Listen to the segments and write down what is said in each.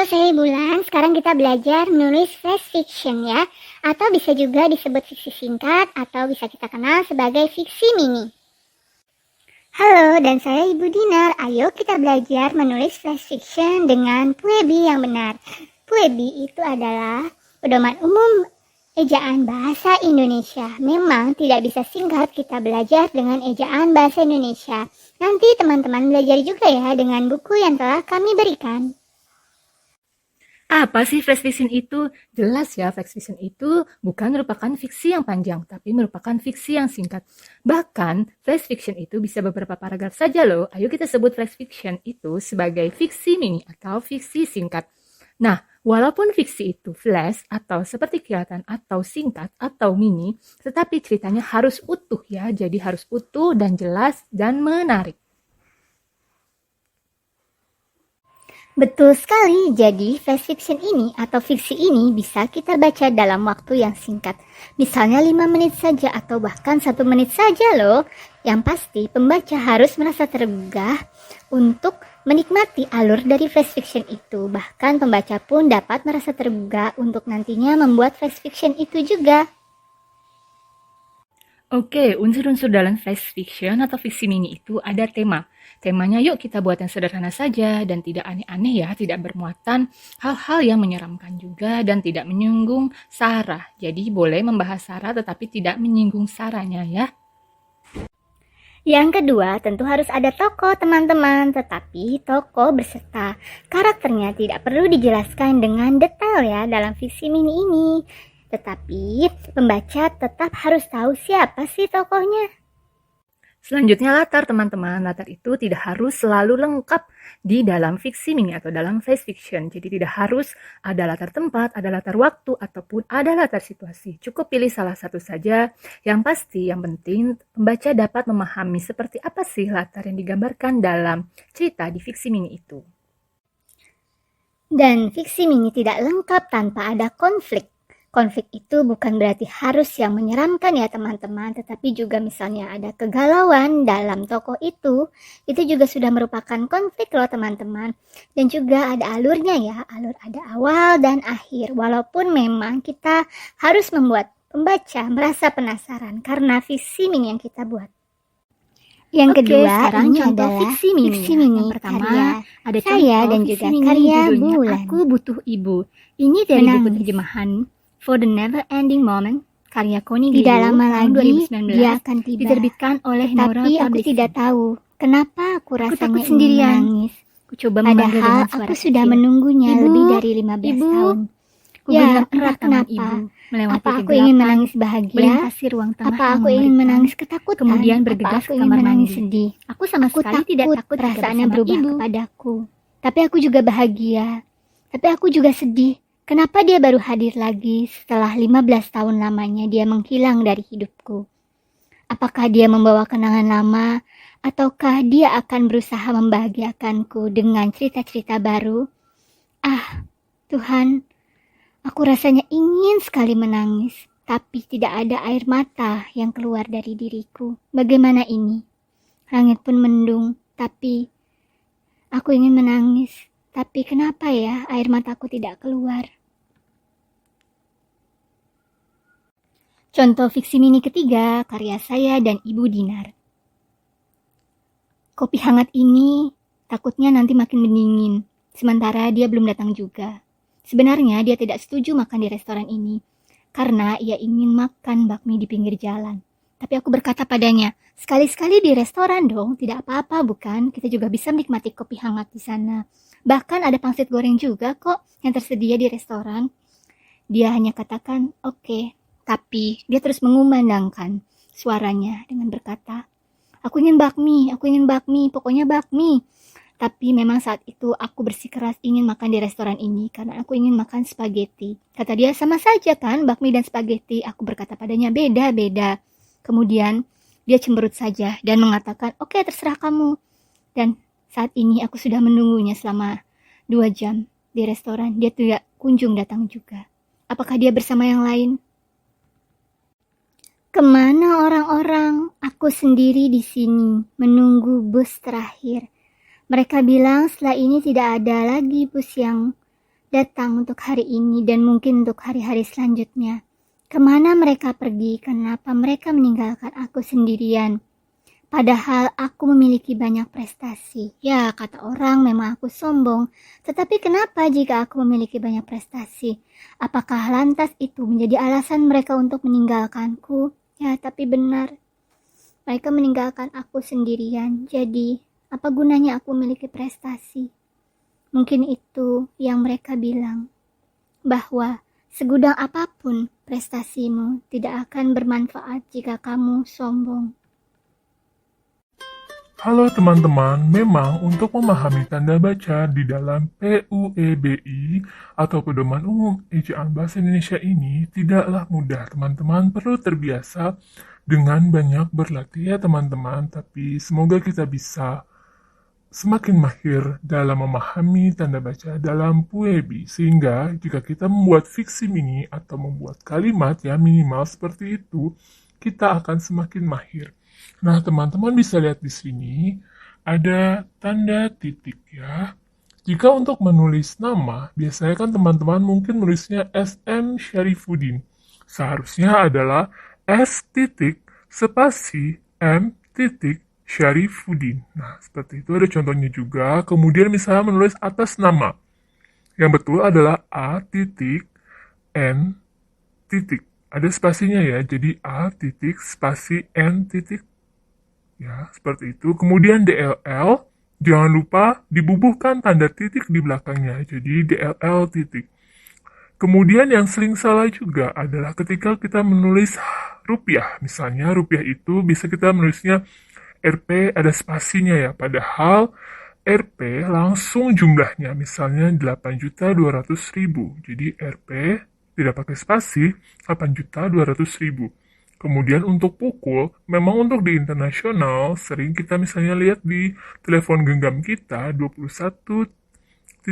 saya Bulan. Sekarang kita belajar menulis flash fiction ya. Atau bisa juga disebut fiksi singkat atau bisa kita kenal sebagai fiksi mini. Halo, dan saya Ibu Dinar. Ayo kita belajar menulis flash fiction dengan Puebi yang benar. Puebi itu adalah pedoman umum ejaan bahasa Indonesia. Memang tidak bisa singkat kita belajar dengan ejaan bahasa Indonesia. Nanti teman-teman belajar juga ya dengan buku yang telah kami berikan. Apa sih flash fiction itu? Jelas ya, flash fiction itu bukan merupakan fiksi yang panjang, tapi merupakan fiksi yang singkat. Bahkan, flash fiction itu bisa beberapa paragraf saja loh. Ayo kita sebut flash fiction itu sebagai fiksi mini atau fiksi singkat. Nah, walaupun fiksi itu flash atau seperti kilatan atau singkat atau mini, tetapi ceritanya harus utuh ya, jadi harus utuh dan jelas dan menarik. Betul sekali, jadi flash fiction ini atau fiksi ini bisa kita baca dalam waktu yang singkat. Misalnya 5 menit saja atau bahkan 1 menit saja loh. Yang pasti pembaca harus merasa tergugah untuk menikmati alur dari flash fiction itu. Bahkan pembaca pun dapat merasa tergugah untuk nantinya membuat flash fiction itu juga. Oke, unsur-unsur dalam flash fiction atau fiksi mini itu ada tema. Temanya yuk kita buat yang sederhana saja dan tidak aneh-aneh ya, tidak bermuatan hal-hal yang menyeramkan juga dan tidak menyinggung sara. Jadi boleh membahas sara tetapi tidak menyinggung saranya ya. Yang kedua, tentu harus ada tokoh teman-teman, tetapi tokoh berserta karakternya tidak perlu dijelaskan dengan detail ya dalam fiksi mini ini. Tetapi pembaca tetap harus tahu siapa sih tokohnya. Selanjutnya latar teman-teman. Latar itu tidak harus selalu lengkap di dalam fiksi mini atau dalam flash fiction. Jadi tidak harus ada latar tempat, ada latar waktu, ataupun ada latar situasi. Cukup pilih salah satu saja. Yang pasti, yang penting pembaca dapat memahami seperti apa sih latar yang digambarkan dalam cerita di fiksi mini itu. Dan fiksi mini tidak lengkap tanpa ada konflik. Konflik itu bukan berarti harus yang menyeramkan ya teman-teman, tetapi juga misalnya ada kegalauan dalam tokoh itu juga sudah merupakan konflik loh teman-teman. Dan juga ada alurnya ya, alur ada awal dan akhir. Walaupun memang kita harus membuat pembaca merasa penasaran karena fiksi mini yang kita buat. Yang kedua, ini adalah fiksi mini. Yang pertama, ada saya dan juga karya Bulan. Aku Butuh Ibu. Ini dari buku terjemahan For the Never Ending Moment, karya Connie Gliu, tidak lama lagi 2019, dia akan tiba. diterbitkan oleh Nora Tapi aku Publishing. tidak tahu kenapa aku rasanya takut ingin sendirian. menangis. Aku coba memanggil Padahal dengan suara aku sudah kecil. menunggunya Ibu, lebih dari 15 Ibu. tahun. Aku Ya, genggam entah erat tangan kenapa. ibu, melewati Apa aku kegelapan, ingin menangis bahagia? melintasi ruang tengah Apa yang aku ingin mengerikan, menangis ketakutan? kemudian Apa bergegas aku ke ingin kamar menangis mandi. sedih? Aku sama Aku sekali tidak takut jika perasaannya bersama berubah ibu. kepadaku. Tapi aku juga bahagia. Tapi aku juga sedih. Kenapa dia baru hadir lagi setelah 15 tahun lamanya dia menghilang dari hidupku? Apakah dia membawa kenangan lama? Ataukah dia akan berusaha membahagiakanku dengan cerita-cerita baru? Ah, Tuhan, aku rasanya ingin sekali menangis, tapi tidak ada air mata yang keluar dari diriku. Bagaimana ini? Langit pun mendung, tapi aku ingin menangis. Tapi kenapa ya air mataku tidak keluar? Contoh fiksi mini ketiga, karya saya dan Ibu Dinar. Kopi hangat ini takutnya nanti makin mendingin, sementara dia belum datang juga. Sebenarnya dia tidak setuju makan di restoran ini, karena ia ingin makan bakmi di pinggir jalan. Tapi aku berkata padanya, sekali-sekali di restoran dong, tidak apa-apa bukan? Kita juga bisa menikmati kopi hangat di sana. Bahkan ada pangsit goreng juga kok yang tersedia di restoran. Dia hanya katakan, oke. Tapi dia terus mengumandangkan suaranya dengan berkata, aku ingin bakmi, pokoknya bakmi. Tapi memang saat itu aku bersikeras ingin makan di restoran ini karena aku ingin makan spaghetti. Kata dia, sama saja kan bakmi dan spaghetti. Aku berkata padanya, beda-beda. Kemudian dia cemberut saja dan mengatakan, oke, terserah kamu. Dan saat ini aku sudah menunggunya selama 2 jam di restoran. Dia tidak kunjung datang juga. Apakah dia bersama yang lain? Kemana orang-orang? Aku sendiri di sini menunggu bus terakhir. Mereka bilang setelah ini tidak ada lagi bus yang datang untuk hari ini dan mungkin untuk hari-hari selanjutnya. Kemana mereka pergi? Kenapa mereka meninggalkan aku sendirian? Padahal aku memiliki banyak prestasi. Ya, kata orang memang aku sombong. Tetapi kenapa jika aku memiliki banyak prestasi? Apakah lantas itu menjadi alasan mereka untuk meninggalkanku? Ya, tapi benar. Mereka meninggalkan aku sendirian. Jadi, apa gunanya aku memiliki prestasi? Mungkin itu yang mereka bilang, bahwa segudang apapun prestasimu tidak akan bermanfaat jika kamu sombong. Halo teman-teman, memang untuk memahami tanda baca di dalam PUEBI atau Pedoman Umum Ejaan Bahasa Indonesia ini tidaklah mudah. Teman-teman perlu terbiasa dengan banyak berlatih ya teman-teman, tapi semoga kita bisa semakin mahir dalam memahami tanda baca dalam PUEBI, sehingga jika kita membuat fiksi mini atau membuat kalimat ya minimal seperti itu, kita akan semakin mahir. Nah, teman-teman bisa lihat di sini ada tanda titik ya. Jika untuk menulis nama, biasanya kan teman-teman mungkin menulisnya SM Syarifuddin. Seharusnya adalah S titik spasi M titik Syarifuddin. Nah, seperti itu ada contohnya juga. Kemudian misalnya menulis atas nama. Yang betul adalah A titik N titik. Ada spasinya ya, jadi A titik spasi N titik. Ya, seperti itu. Kemudian DLL, jangan lupa dibubuhkan tanda titik di belakangnya. Jadi DLL titik. Kemudian yang sering salah juga adalah ketika kita menulis rupiah. Misalnya rupiah itu bisa kita menulisnya RP ada spasinya ya, padahal RP langsung jumlahnya misalnya 8.200.000. Jadi RP tidak pakai spasi 8.200.000. Kemudian untuk pukul, memang untuk di internasional sering kita misalnya lihat di telepon genggam kita 21.230,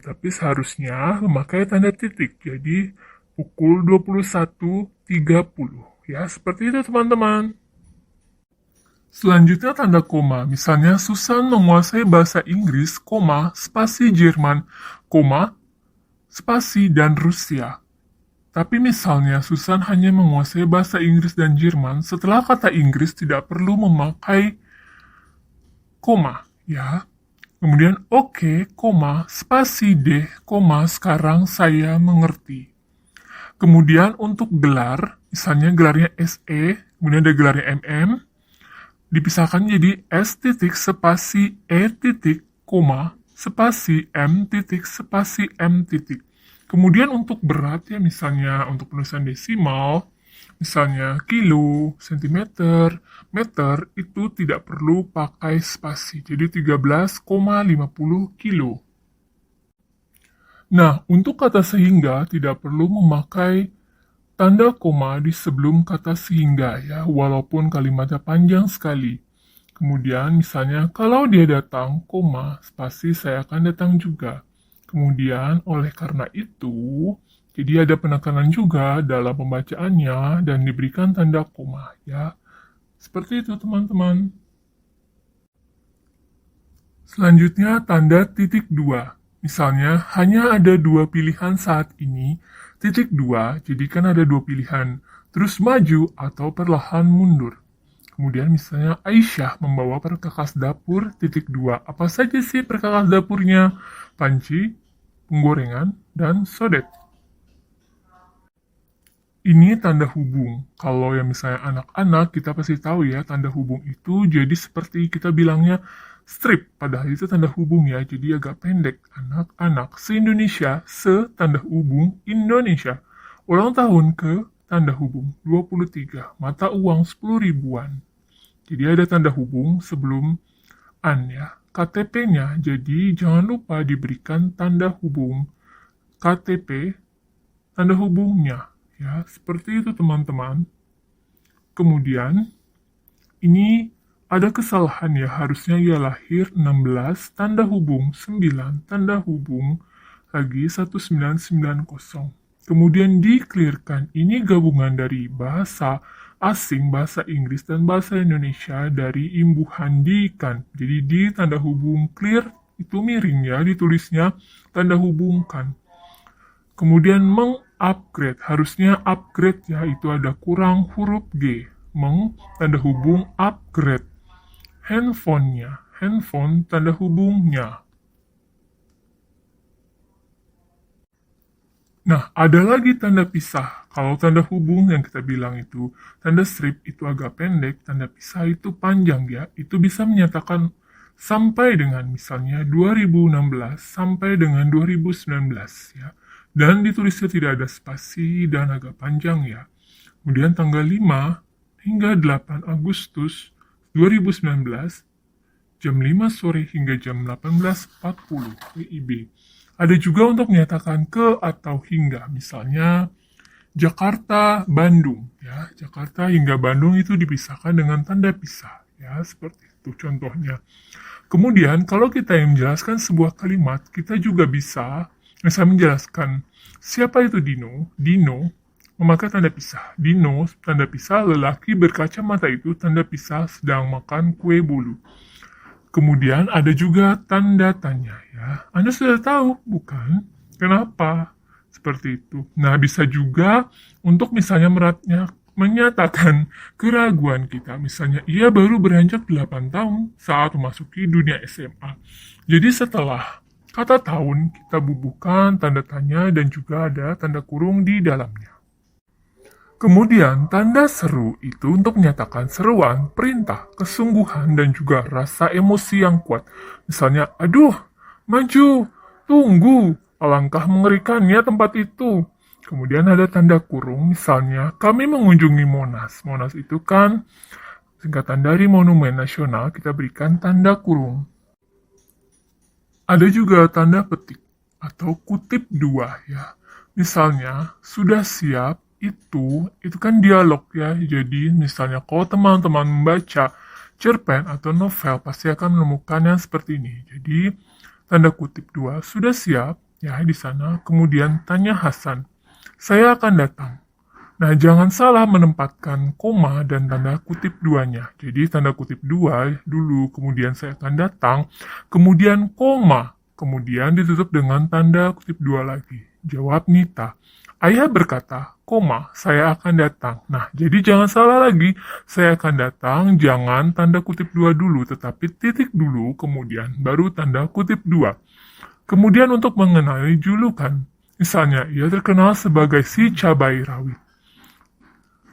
tapi seharusnya memakai tanda titik. Jadi pukul 21.30. Ya, seperti itu teman-teman. Selanjutnya tanda koma, misalnya Susan menguasai bahasa Inggris, koma, spasi Jerman, koma, spasi dan Rusia. Tapi misalnya Susan hanya menguasai bahasa Inggris dan Jerman, setelah kata Inggris tidak perlu memakai koma, ya. Kemudian oke, koma, spasi D, koma, sekarang saya mengerti. Kemudian untuk gelar, misalnya gelarnya SE, kemudian ada gelarnya MM, dipisahkan jadi S titik spasi E titik koma spasi M titik spasi M titik. Kemudian untuk berat ya misalnya untuk penulisan desimal, misalnya kilo, sentimeter, meter itu tidak perlu pakai spasi. Jadi 13,50 kilo. Nah, untuk kata sehingga tidak perlu memakai tanda koma di sebelum kata sehingga ya, walaupun kalimatnya panjang sekali. Kemudian misalnya kalau dia datang, koma, spasi saya akan datang juga. Kemudian oleh karena itu, jadi ada penekanan juga dalam pembacaannya dan diberikan tanda koma ya. Seperti itu teman-teman. Selanjutnya tanda titik dua. Misalnya hanya ada dua pilihan saat ini, titik 2, jadi kan ada dua pilihan, terus maju atau perlahan mundur. Kemudian misalnya Aisyah membawa perkakas dapur, titik 2. Apa saja sih perkakas dapurnya? Panci, penggorengan, dan sodet. Ini tanda hubung. Kalau yang misalnya anak-anak, kita pasti tahu ya, tanda hubung itu jadi seperti kita bilangnya strip, padahal itu tanda hubung ya, jadi agak pendek. Anak-anak se-Indonesia, se-tanda hubung Indonesia. Ulang tahun ke tanda hubung 23, mata uang 10 ribuan. Jadi ada tanda hubung sebelum an ya. KTP-nya, jadi jangan lupa diberikan tanda hubung KTP, tanda hubungnya. Ya, seperti itu teman-teman. Kemudian, ini ada kesalahan ya, harusnya ia lahir 16, tanda hubung 9, tanda hubung lagi 1990. Kemudian di-clearkan, ini gabungan dari bahasa asing, bahasa Inggris, dan bahasa Indonesia dari imbuhan di kan. Jadi di tanda hubung clear itu miring ya, ditulisnya tanda hubungkan. Kemudian mengupgrade, harusnya upgrade ya, itu ada kurang huruf G. Tanda hubung upgrade. Handphonenya, handphone tanda hubungnya. Nah, ada lagi tanda pisah. Kalau tanda hubung yang kita bilang itu, tanda strip itu agak pendek, tanda pisah itu panjang ya. Itu bisa menyatakan sampai dengan misalnya 2016 sampai dengan 2019 ya. Dan ditulisnya tidak ada spasi dan agak panjang ya. Kemudian tanggal 5 hingga 8 Agustus 2019 jam 5 sore hingga jam 18.40 WIB. Ada juga untuk menyatakan ke atau hingga, misalnya Jakarta, Bandung. Ya, Jakarta hingga Bandung itu dipisahkan dengan tanda pisah. Ya, seperti itu contohnya. Kemudian, kalau kita yang menjelaskan sebuah kalimat, kita juga bisa menjelaskan siapa itu Dino. Dino memakai tanda pisah. Dino, tanda pisah, lelaki berkacamata itu tanda pisah sedang makan kue bolu. Kemudian ada juga tanda tanya ya. Anda sudah tahu, bukan? Kenapa? Seperti itu. Nah, bisa juga untuk misalnya menyatakan keraguan kita. Misalnya, ia baru beranjak 8 tahun saat memasuki dunia SMA. Jadi setelah kata tahun, kita bubuhkan tanda tanya dan juga ada tanda kurung di dalamnya. Kemudian, tanda seru itu untuk menyatakan seruan, perintah, kesungguhan, dan juga rasa emosi yang kuat. Misalnya, aduh, maju, tunggu, alangkah mengerikannya tempat itu. Kemudian ada tanda kurung, misalnya, kami mengunjungi Monas. Monas itu kan singkatan dari Monumen Nasional, kita berikan tanda kurung. Ada juga tanda petik atau kutip dua ya. Misalnya, sudah siap, itu kan dialog ya. Jadi misalnya kalau teman-teman membaca cerpen atau novel pasti akan menemukan yang seperti ini. Jadi tanda kutip dua sudah siap ya di sana. Kemudian tanya Hasan, saya akan datang. Nah, jangan salah menempatkan koma dan tanda kutip duanya. Jadi tanda kutip dua dulu, kemudian saya akan datang, kemudian koma, kemudian ditutup dengan tanda kutip dua lagi. Jawab Nita. Ayah berkata, koma, saya akan datang. Nah, jadi jangan salah lagi. Saya akan datang, jangan tanda kutip dua dulu, tetapi titik dulu, kemudian baru tanda kutip dua. Kemudian untuk mengenali julukan. Misalnya, ia terkenal sebagai si cabai rawit.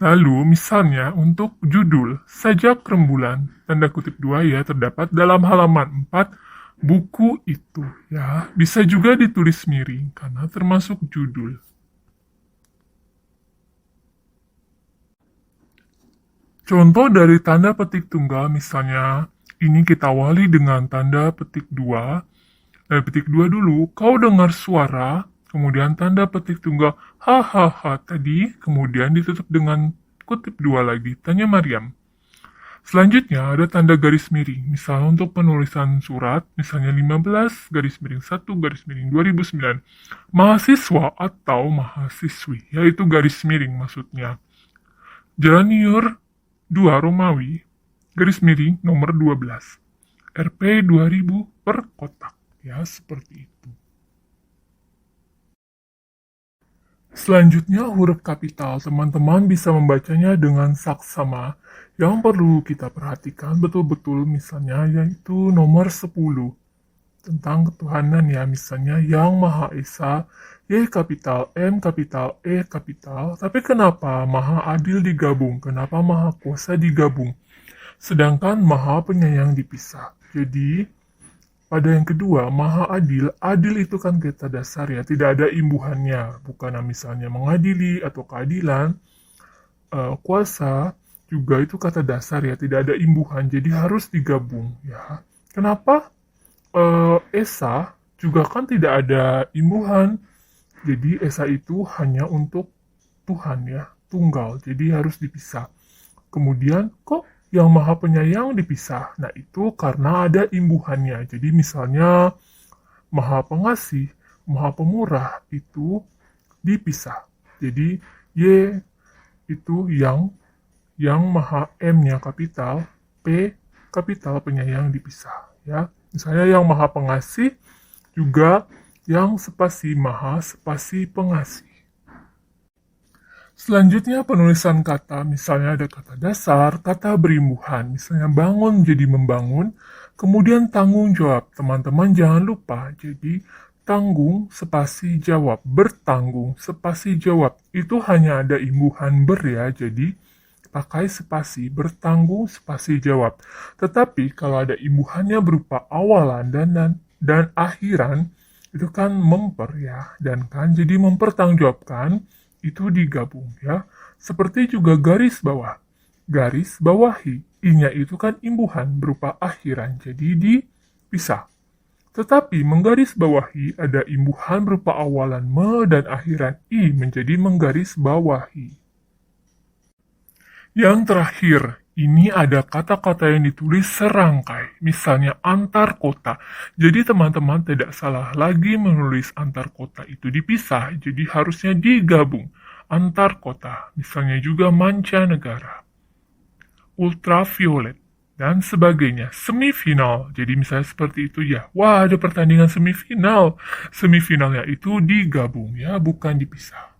Lalu, misalnya, untuk judul, Sajak Rembulan, tanda kutip dua ya, terdapat dalam halaman 4 buku itu. Ya, bisa juga ditulis miring, karena termasuk judul. Contoh dari tanda petik tunggal misalnya, ini kita awali dengan tanda petik dua. Dari petik dua dulu, kau dengar suara, kemudian tanda petik tunggal, hahaha tadi, kemudian ditutup dengan kutip dua lagi, tanya Maryam. Selanjutnya ada tanda garis miring, misalnya untuk penulisan surat, misalnya 15 garis miring 1 garis miring 2009, mahasiswa atau mahasiswi, yaitu garis miring maksudnya. Jalan Niur 2 Romawi, garis miring nomor 12, RP 2000 per kotak. Ya, seperti itu. Selanjutnya huruf kapital, teman-teman bisa membacanya dengan saksama. Yang perlu kita perhatikan betul-betul misalnya yaitu nomor 10. Tentang ketuhanan ya, misalnya yang Maha Esa, Y kapital, M kapital, E kapital. Tapi kenapa Maha Adil digabung? Kenapa Maha Kuasa digabung? Sedangkan Maha Penyayang dipisah. Jadi, pada yang kedua, Maha Adil, adil itu kan kata dasar ya, tidak ada imbuhannya. Bukan misalnya mengadili atau keadilan, kuasa juga itu kata dasar ya, tidak ada imbuhan. Jadi harus digabung ya. Kenapa? Esa juga kan tidak ada imbuhan. Jadi Esa itu hanya untuk Tuhan ya, tunggal. Jadi harus dipisah. Kemudian kok yang Maha Penyayang dipisah? Nah itu karena ada imbuhannya. Jadi misalnya Maha Pengasih, Maha Pemurah itu dipisah. Jadi Y itu yang Maha M-nya kapital, P kapital penyayang dipisah ya. Misalnya yang maha pengasih, juga yang spasi maha spasi pengasih. Selanjutnya penulisan kata, misalnya ada kata dasar, kata berimbuhan, misalnya bangun jadi membangun, kemudian tanggung jawab. Teman-teman jangan lupa, jadi tanggung spasi jawab, bertanggung spasi jawab. Itu hanya ada imbuhan ber ya, jadi pakai spasi, bertanggung spasi jawab. Tetapi kalau ada imbuhannya berupa awalan dan akhiran, itu kan memper ya, dan kan jadi mempertanggungjawabkan itu digabung ya. Seperti juga garis bawah. Garis bawahi. I-nya itu kan imbuhan berupa akhiran, jadi dipisah. Tetapi menggaris bawahi ada imbuhan berupa awalan me dan akhiran i menjadi menggaris bawahi. Yang terakhir, ini ada kata-kata yang ditulis serangkai, misalnya antar kota. Jadi teman-teman tidak salah lagi menulis antar kota itu dipisah, jadi harusnya digabung. Antar kota, misalnya juga mancanegara, ultraviolet, dan sebagainya. Semifinal, jadi misalnya seperti itu ya. Wah, ada pertandingan semifinal. Semifinalnya itu digabung ya, bukan dipisah.